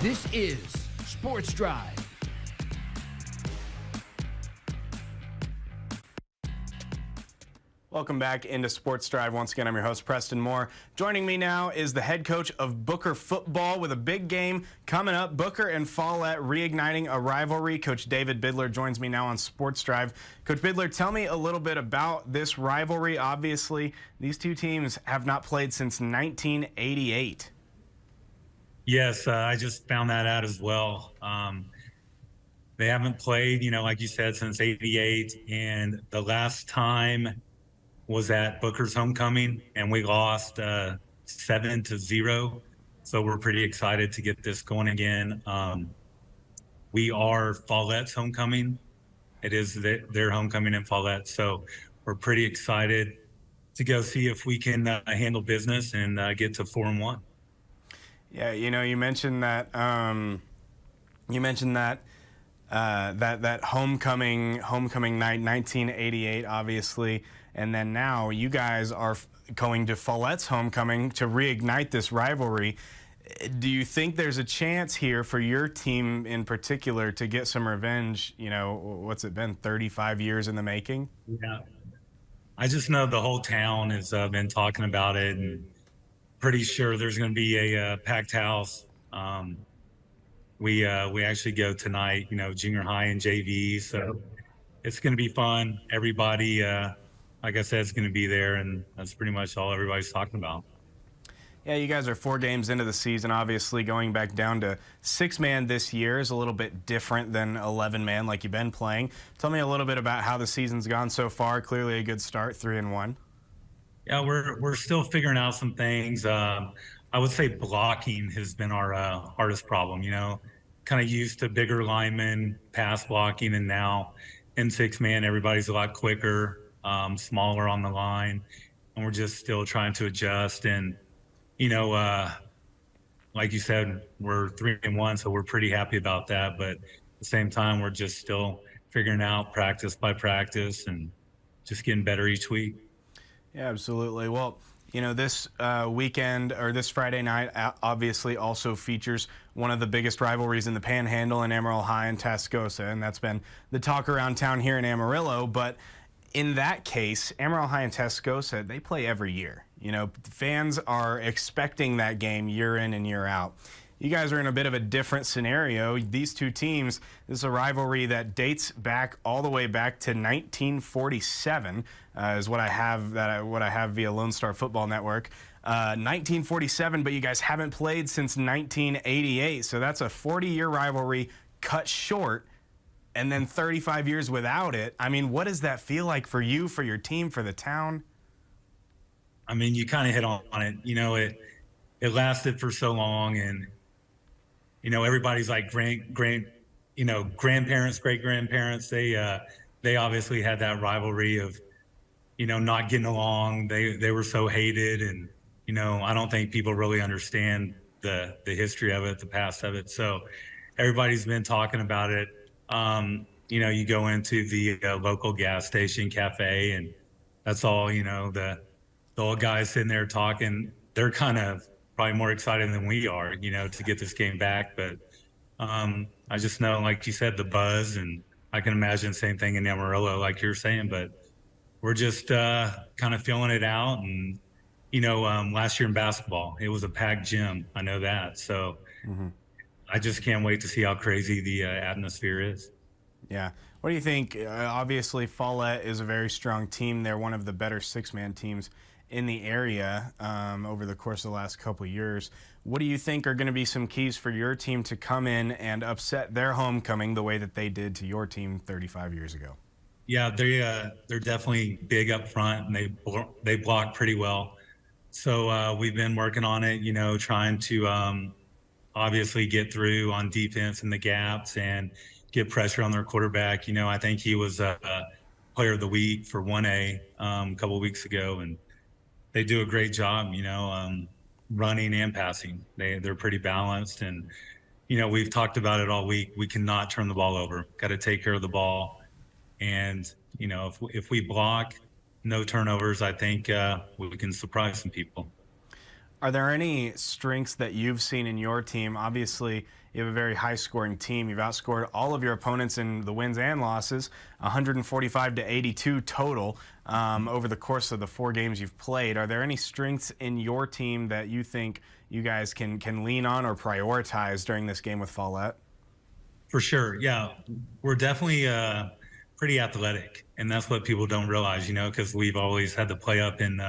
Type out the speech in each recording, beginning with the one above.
This is Sports Drive. Welcome back into Sports Drive. Once again, I'm your host, Preston Moore. Joining me now is the head coach of Booker football with a big game coming up. Booker and Follett reigniting a rivalry. Coach David Biddler joins me now on Sports Drive. Coach Biddler, tell me a little bit about this rivalry. Obviously, these two teams have not played since 1988. Yes, I just found that out as well. They haven't played, like you said, since '88, and the last time was at Booker's homecoming, and we lost 7-0. So we're pretty excited to get this going again. We are Follett's homecoming. It is their homecoming in Follett, so we're pretty excited to go see if we can handle business and get to 4-1. Yeah, you mentioned that. That homecoming night, 1988, obviously, and then now you guys are going to Follett's homecoming to reignite this rivalry. Do you think there's a chance here for your team in particular to get some revenge? What's it been, 35 years in the making? Yeah, I just know the whole town has been talking about it, and pretty sure there's going to be a packed house. We actually go tonight, junior high and JV, so it's going to be fun. Everybody, like I said, is going to be there, and that's pretty much all everybody's talking about. Yeah, you guys are 4 games into the season. Obviously, going back down to 6-man this year is a little bit different than 11-man like you've been playing. Tell me a little bit about how the season's gone so far. Clearly a good start, 3-1. Yeah, we're still figuring out some things. I would say blocking has been our hardest problem. Kind of used to bigger linemen, pass blocking, and now in 6-man, everybody's a lot quicker, smaller on the line, and we're just still trying to adjust. And like you said, we're 3-1, so we're pretty happy about that. But at the same time, we're just still figuring out practice by practice and just getting better each week. Yeah, absolutely. Well, this weekend or this Friday night obviously also features one of the biggest rivalries in the Panhandle in Amarillo High and Tascosa, and that's been the talk around town here in Amarillo. But in that case, Amarillo High and Tascosa, they play every year. Fans are expecting that game year in and year out. You guys are in a bit of a different scenario. These two teams, this is a rivalry that dates back all the way back to 1947, is what I have via Lone Star Football Network. 1947, but you guys haven't played since 1988, so that's a 40-year rivalry cut short, and then 35 years without it. I mean, what does that feel like for you, for your team, for the town? I mean, you kind of hit on it. It lasted for so long, and everybody's like grandparents, great-grandparents. They obviously had that rivalry of, not getting along. They were so hated, and, I don't think people really understand the history of it, the past of it. So everybody's been talking about it. You go into the local gas station cafe, and that's all, the old guys sitting there talking. They're kind of probably more excited than we are, to get this game back. But I just know, like you said, the buzz, and I can imagine the same thing in Amarillo, like you're saying. But we're just kind of feeling it out. And, last year in basketball, it was a packed gym. I know that. So I just can't wait to see how crazy the atmosphere is. Yeah. What do you think? Obviously, Follett is a very strong team. They're one of the better 6-man teams in the area over the course of the last couple of years. What do you think are going to be some keys for your team to come in and upset their homecoming the way that they did to your team 35 years ago? Yeah, they're definitely big up front, and they block pretty well. So we've been working on it, trying to obviously get through on defense in the gaps and get pressure on their quarterback. I think he was player of the week for 1A a couple of weeks ago, and they do a great job, running and passing. They're pretty balanced, and we've talked about it all week. We cannot turn the ball over. Got to take care of the ball, and if we block, no turnovers, I think we can surprise some people. Are there any strengths that you've seen in your team? Obviously, you have a very high-scoring team. You've outscored all of your opponents in the wins and losses, 145 to 82 total over the course of the 4 games you've played. Are there any strengths in your team that you think you guys can lean on or prioritize during this game with Follett? For sure. Yeah, we're definitely pretty athletic, and that's what people don't realize, because we've always had to play up in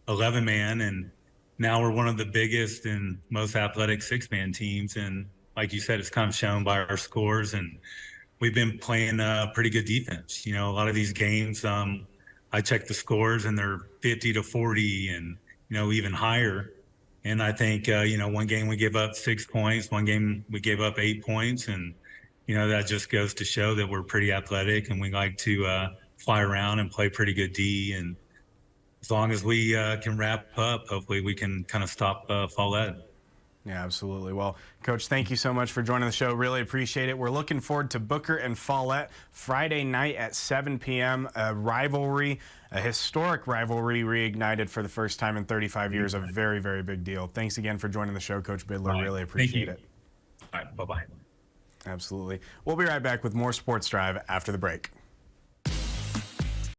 11-man, and now we're one of the biggest and most athletic 6-man teams. And like you said, it's kind of shown by our scores, and we've been playing pretty good defense. A lot of these games, I check the scores and they're 50 to 40 and, even higher. And I think, one game we gave up 6 points, one game we gave up 8 points. And, that just goes to show that we're pretty athletic and we like to fly around and play pretty good D. And as long as we can wrap up, hopefully we can kind of stop Follett. Yeah, absolutely. Well, Coach, thank you so much for joining the show. Really appreciate it. We're looking forward to Booker and Follett Friday night at 7 p.m. A rivalry, a historic rivalry reignited for the first time in 35 years. A very, very big deal. Thanks again for joining the show, Coach Biddler. Really appreciate it. All right, bye-bye. Absolutely. We'll be right back with more Sports Drive after the break.